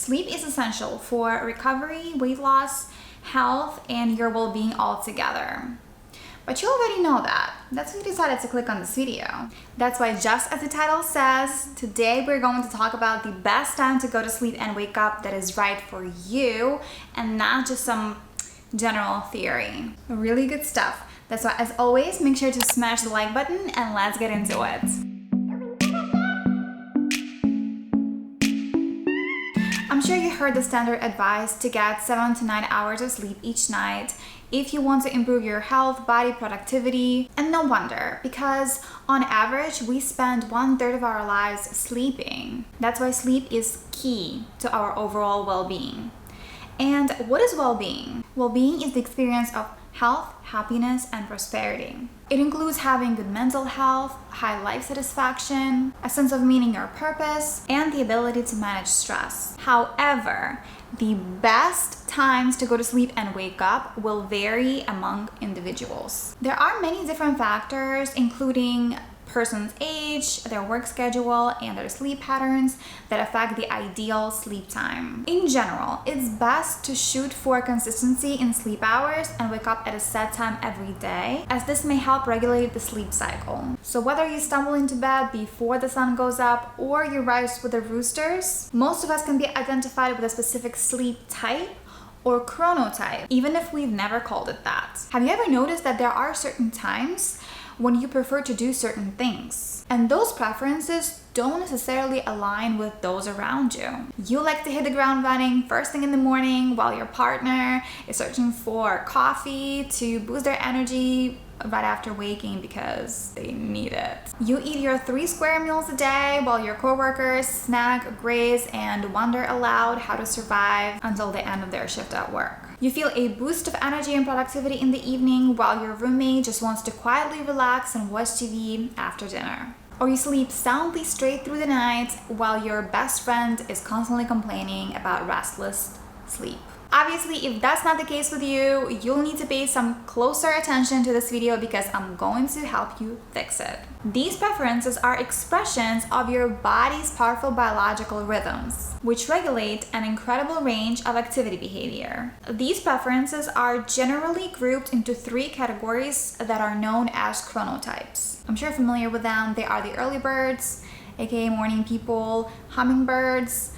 Sleep is essential for recovery, weight loss, health, and your well-being altogether. But you already know that. That's why you decided to click on this video. That's why, just as the title says, today we're going to talk about the best time to go to sleep and wake up that is right for you, and not just some general theory. Really good stuff. That's why, as always, make sure to smash the like button and let's get into it. I'm sure you heard the standard advice to get 7 to 9 hours of sleep each night if you want to improve your health, body, productivity. And no wonder, because on average, we spend 1/3 of our lives sleeping. That's why sleep is key to our overall well-being. And what is well-being? Well-being is the experience of health, happiness, and prosperity. It includes having good mental health, high life satisfaction, a sense of meaning or purpose, and the ability to manage stress. However, the best times to go to sleep and wake up will vary among individuals. There are many different factors, including person's age, their work schedule, and their sleep patterns that affect the ideal sleep time. In general, it's best to shoot for consistency in sleep hours and wake up at a set time every day, as this may help regulate the sleep cycle. So whether you stumble into bed before the sun goes up or you rise with the roosters, most of us can be identified with a specific sleep type or chronotype, even if we've never called it that. Have you ever noticed that there are certain times when you prefer to do certain things, and those preferences don't necessarily align with those around you? You like to hit the ground running first thing in the morning while your partner is searching for coffee to boost their energy right after waking because they need it. You eat your 3 square meals a day while your coworkers snack, graze, and wonder aloud how to survive until the end of their shift at work. You feel a boost of energy and productivity in the evening while your roommate just wants to quietly relax and watch TV after dinner. Or you sleep soundly straight through the night while your best friend is constantly complaining about restless sleep. Obviously, if that's not the case with you, you'll need to pay some closer attention to this video because I'm going to help you fix it. These preferences are expressions of your body's powerful biological rhythms, which regulate an incredible range of activity behavior. These preferences are generally grouped into 3 categories that are known as chronotypes. I'm sure you're familiar with them. They are the early birds, aka morning people, hummingbirds,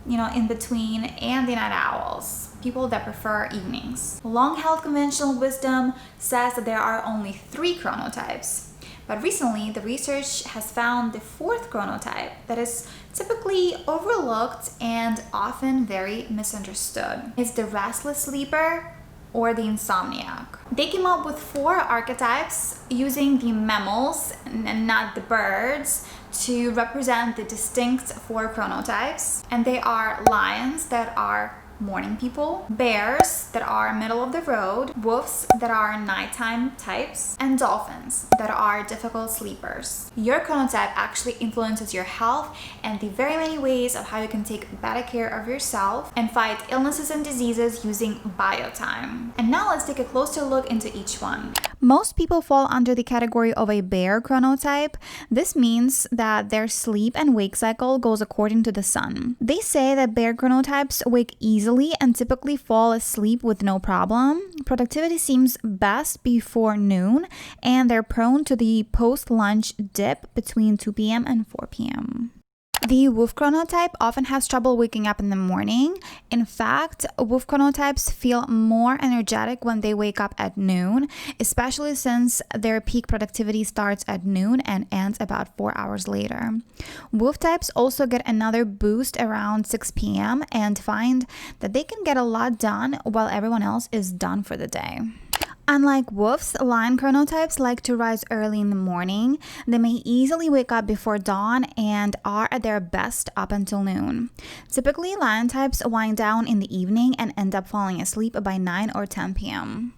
in between, and the night owls, people that prefer evenings. Long-held conventional wisdom says that there are only 3 chronotypes, but recently the research has found the 4th chronotype that is typically overlooked and often very misunderstood. It's the restless sleeper or the insomniac. They came up with 4 archetypes using the mammals and not the birds to represent the distinct 4 chronotypes, and they are lions that are morning people, bears that are middle of the road, wolves that are nighttime types, and dolphins that are difficult sleepers. Your chronotype actually influences your health and the very many ways of how you can take better care of yourself and fight illnesses and diseases using biotime. And now let's take a closer look into each one. Most people fall under the category of a bear chronotype. This means that their sleep and wake cycle goes according to the sun. They say that bear chronotypes wake easily and typically fall asleep with no problem. Productivity seems best before noon, and they're prone to the post-lunch dip between 2 p.m. and 4 p.m. The Wolf Chronotype often has trouble waking up in the morning. In fact, Wolf Chronotypes feel more energetic when they wake up at noon, especially since their peak productivity starts at noon and ends about 4 hours later. Wolf types also get another boost around 6 p.m. and find that they can get a lot done while everyone else is done for the day. Unlike wolves, lion chronotypes like to rise early in the morning. They may easily wake up before dawn and are at their best up until noon. Typically, lion types wind down in the evening and end up falling asleep by 9 or 10 p.m.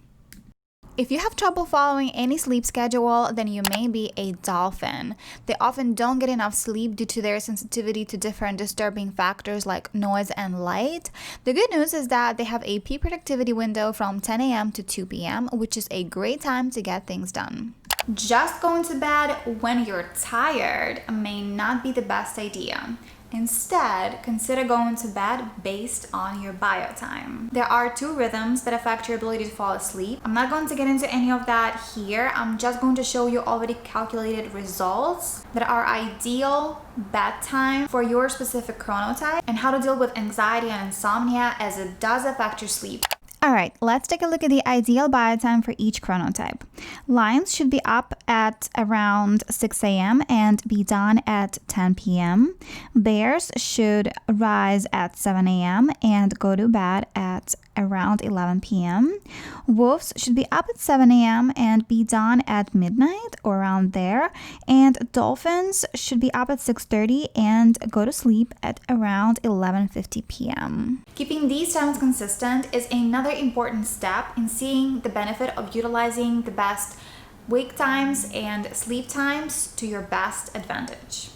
If you have trouble following any sleep schedule, then you may be a dolphin. They often don't get enough sleep due to their sensitivity to different disturbing factors like noise and light. The good news is that they have a peak productivity window from 10 a.m. to 2 p.m., which is a great time to get things done. Just going to bed when you're tired may not be the best idea. Instead, consider going to bed based on your bio time. There are 2 rhythms that affect your ability to fall asleep. I'm not going to get into any of that here. I'm just going to show you already calculated results that are ideal bedtime for your specific chronotype and how to deal with anxiety and insomnia as it does affect your sleep. Alright, let's take a look at the ideal bio time for each chronotype. Lions should be up at around 6 a.m. and be done at 10 p.m. Bears should rise at 7 a.m. and go to bed at around 11 p.m. Wolves should be up at 7 a.m. and be done at midnight or around there. And dolphins should be up at 6:30 and go to sleep at around 11:50 p.m. Keeping these times consistent is another important step in seeing the benefit of utilizing the best wake times and sleep times to your best advantage.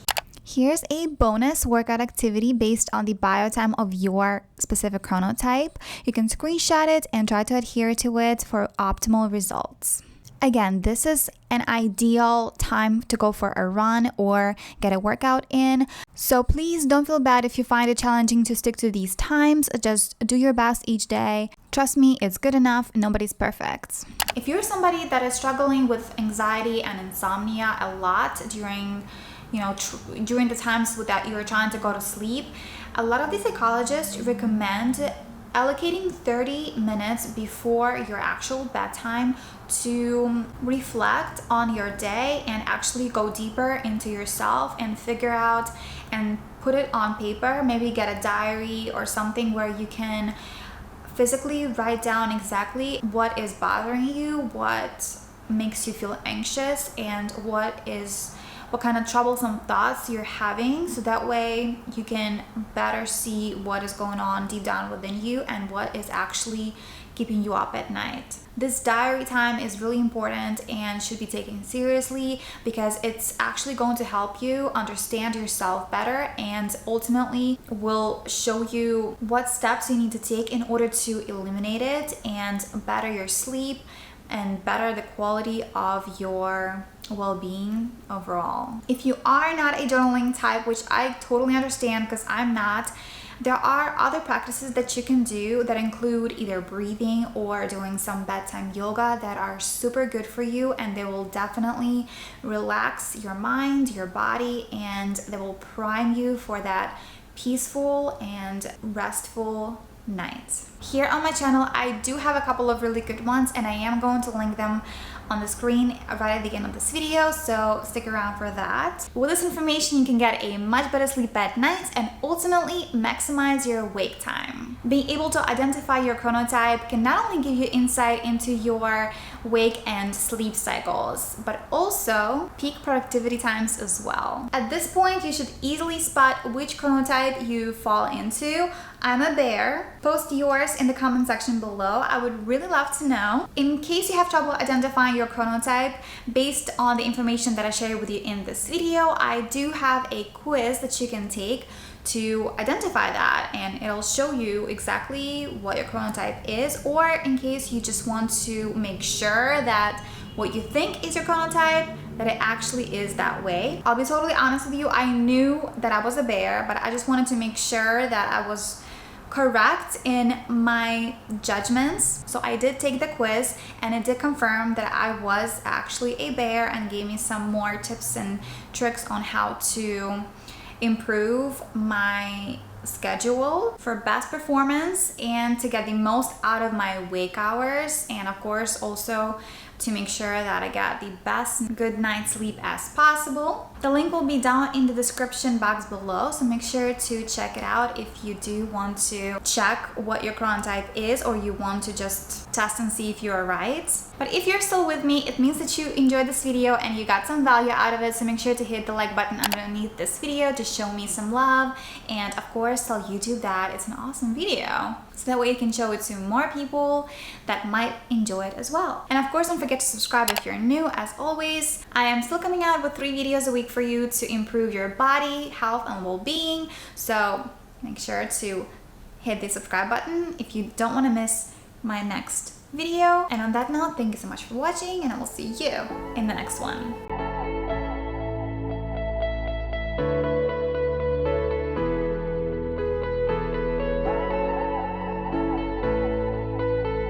Here's a bonus workout activity based on the bio time of your specific chronotype. You can screenshot it and try to adhere to it for optimal results. Again, this is an ideal time to go for a run or get a workout in. So please don't feel bad if you find it challenging to stick to these times. Just do your best each day. Trust me, it's good enough. Nobody's perfect. If you're somebody that is struggling with anxiety and insomnia a lot during the times that you're trying to go to sleep, a lot of the psychologists recommend allocating 30 minutes before your actual bedtime to reflect on your day and actually go deeper into yourself and figure out and put it on paper. Maybe get a diary or something where you can physically write down exactly what is bothering you, what makes you feel anxious, and what kind of troublesome thoughts you're having, so that way you can better see what is going on deep down within you and what is actually keeping you up at night. This diary time is really important and should be taken seriously because it's actually going to help you understand yourself better and ultimately will show you what steps you need to take in order to eliminate it and better your sleep and better the quality of your well-being overall. If you are not a journaling type, which I totally understand because I'm not, there are other practices that you can do that include either breathing or doing some bedtime yoga that are super good for you, and they will definitely relax your mind, your body, and they will prime you for that peaceful and restful night. Here on my channel, I do have a couple of really good ones, and I am going to link them on the screen right at the end of this video, so stick around for that. With this information, you can get a much better sleep at night and ultimately maximize your wake time. Being able to identify your chronotype can not only give you insight into your wake and sleep cycles, but also peak productivity times as well. At this point, you should easily spot which chronotype you fall into. I'm a bear. Post yours in the comment section below. I would really love to know. In case you have trouble identifying your chronotype based on the information that I shared with you in this video, I do have a quiz that you can take to identify that, and it'll show you exactly what your chronotype is, or in case you just want to make sure that what you think is your chronotype, that it actually is that way. I'll be totally honest with you, I knew that I was a bear, but I just wanted to make sure that I was correct in my judgments. So I did take the quiz, and it did confirm that I was actually a bear and gave me some more tips and tricks on how to improve my schedule for best performance and to get the most out of my wake hours, and of course also to make sure that I get the best good night's sleep as possible. The link will be down in the description box below, so make sure to check it out if you do want to check what your chronotype is, or you want to just test and see if you're right. But if you're still with me, it means that you enjoyed this video and you got some value out of it, so make sure to hit the like button underneath this video to show me some love, and of course tell YouTube that it's an awesome video, so that way you can show it to more people that might enjoy it as well. And of course, don't forget to subscribe if you're new. As always, I am still coming out with 3 videos a week for you to improve your body, health, and well-being, so make sure to hit the subscribe button if you don't want to miss my next video. And on that note, thank you so much for watching, and I will see you in the next one.